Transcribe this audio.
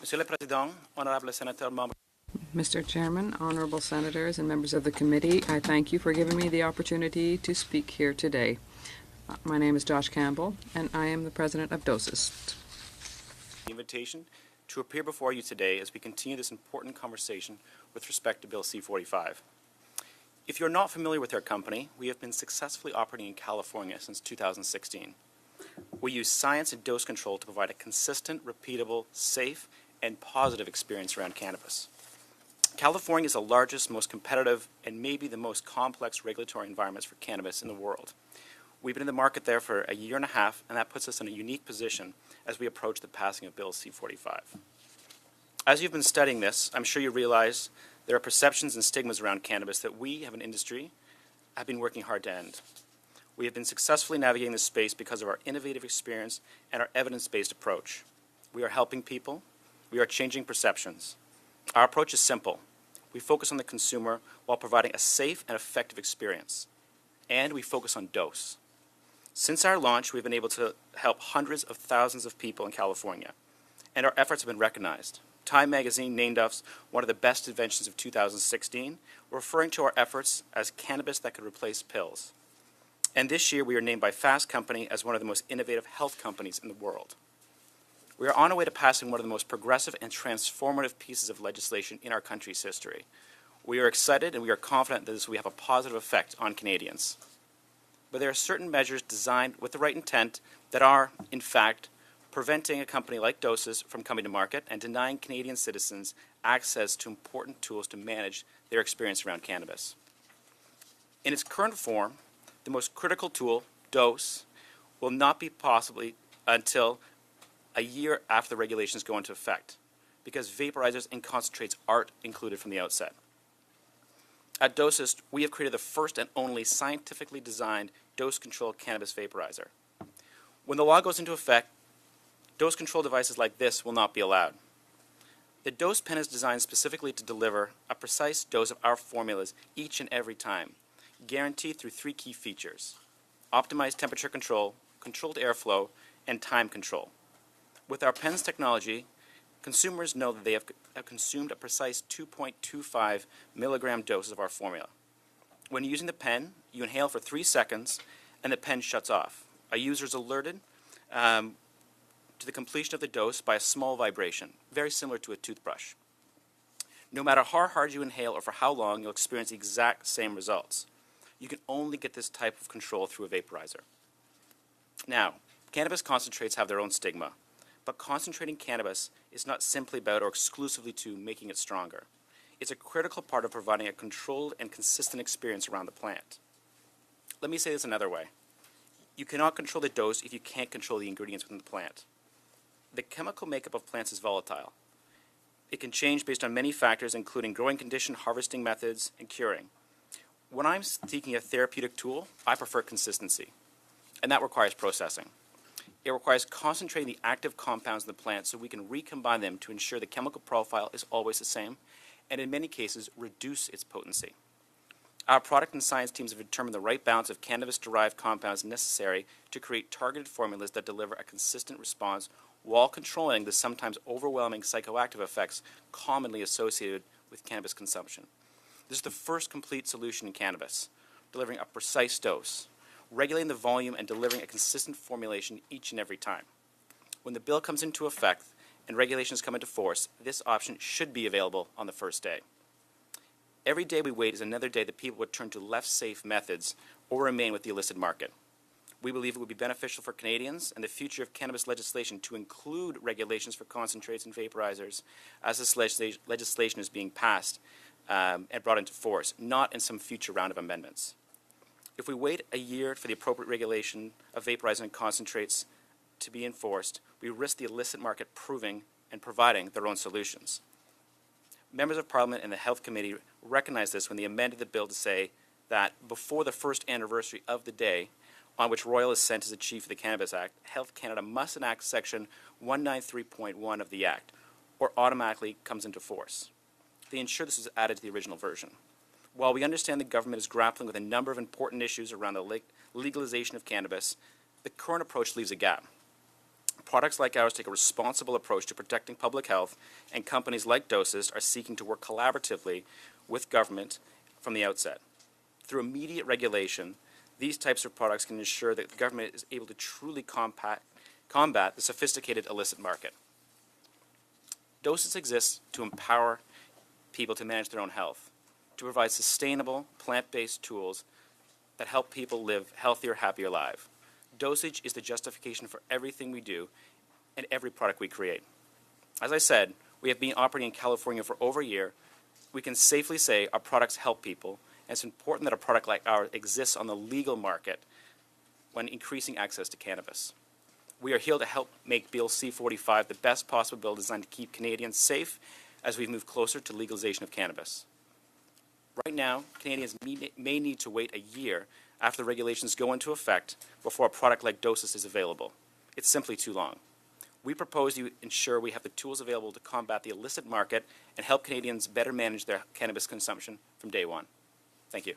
Monsieur le Président, honorable sénateur membre. Mr. Chairman, honorable senators, and members of the committee, I thank you for giving me the opportunity to speak here today. My name is Josh Campbell, and I am the president of DOSIST. The invitation to appear before you today as we continue this important conversation with respect to Bill C-45. If you're not familiar with our company, we have been successfully operating in California since 2016. We use science and dose control to provide a consistent, repeatable, safe, and positive experience around cannabis. California is the largest, most competitive, and maybe the most complex regulatory environments for cannabis in the world. We've been in the market there for a year and a half, and that puts us in a unique position as we approach the passing of Bill C-45. As you've been studying this, I'm sure you realize there are perceptions and stigmas around cannabis that we, as an industry, have been working hard to end. We have been successfully navigating this space because of our innovative experience and our evidence-based approach. We are helping people. We are changing perceptions. Our approach is simple. We focus on the consumer while providing a safe and effective experience. And we focus on dose. Since our launch, we've been able to help hundreds of thousands of people in California, and our efforts have been recognized. Time magazine named us one of the best inventions of 2016, referring to our efforts as cannabis that could replace pills. And this year, we are named by Fast Company as one of the most innovative health companies in the world. We are on our way to passing one of the most progressive and transformative pieces of legislation in our country's history. We are excited and we are confident that this will have a positive effect on Canadians. But there are certain measures designed with the right intent that are, in fact, preventing a company like Doses from coming to market and denying Canadian citizens access to important tools to manage their experience around cannabis. In its current form, the most critical tool, dose, will not be possible until a year after the regulations go into effect, because vaporizers and concentrates aren't included from the outset. At Dosist, we have created the first and only scientifically designed dose-controlled cannabis vaporizer. When the law goes into effect, dose control devices like this will not be allowed. The dose pen is designed specifically to deliver a precise dose of our formulas each and every time, guaranteed through three key features: optimized temperature control, controlled airflow, and time control. With our pen's technology, consumers know that they have consumed a precise 2.25 milligram doses of our formula. When using the pen, you inhale for 3 seconds and the pen shuts off. A user is alerted to the completion of the dose by a small vibration, very similar to a toothbrush. No matter how hard you inhale or for how long, you'll experience the exact same results. You can only get this type of control through a vaporizer. Now, cannabis concentrates have their own stigma, but concentrating cannabis is not simply about or exclusively to making it stronger. It's a critical part of providing a controlled and consistent experience around the plant. Let me say this another way. You cannot control the dose if you can't control the ingredients within the plant. The chemical makeup of plants is volatile. It can change based on many factors, including growing condition, harvesting methods, and curing. When I'm seeking a therapeutic tool, I prefer consistency, and that requires processing. It requires concentrating the active compounds in the plant so we can recombine them to ensure the chemical profile is always the same, and in many cases, reduce its potency. Our product and science teams have determined the right balance of cannabis-derived compounds necessary to create targeted formulas that deliver a consistent response while controlling the sometimes overwhelming psychoactive effects commonly associated with cannabis consumption. This is the first complete solution in cannabis, delivering a precise dose, regulating the volume and delivering a consistent formulation each and every time. When the bill comes into effect and regulations come into force, this option should be available on the first day. Every day we wait is another day that people would turn to less safe methods or remain with the illicit market. We believe it would be beneficial for Canadians and the future of cannabis legislation to include regulations for concentrates and vaporizers as this legislation is being passed and brought into force, not in some future round of amendments. If we wait a year for the appropriate regulation of vaporizers and concentrates to be enforced, we risk the illicit market proving and providing their own solutions. Members of Parliament and the Health Committee recognized this when they amended the bill to say that before the first anniversary of the day on which Royal is sent as the Chief of the Cannabis Act, Health Canada must enact Section 193.1 of the Act, or automatically comes into force. They ensure this was added to the original version. While we understand the government is grappling with a number of important issues around the legalization of cannabis, the current approach leaves a gap. Products like ours take a responsible approach to protecting public health, and companies like Dosist are seeking to work collaboratively with government from the outset. Through immediate regulation, these types of products can ensure that the government is able to truly combat the sophisticated illicit market. Dosist exists to empower people to manage their own health, to provide sustainable, plant-based tools that help people live healthier, happier lives. Dosage is the justification for everything we do and every product we create. As I said, we have been operating in California for over a year. We can safely say our products help people, and it's important that a product like ours exists on the legal market when increasing access to cannabis. We are here to help make Bill C-45 the best possible bill designed to keep Canadians safe as we move closer to legalization of cannabis. Right now, Canadians may need to wait a year after the regulations go into effect before a product like Dosist is available. It's simply too long. We propose to ensure we have the tools available to combat the illicit market and help Canadians better manage their cannabis consumption from day one. Thank you.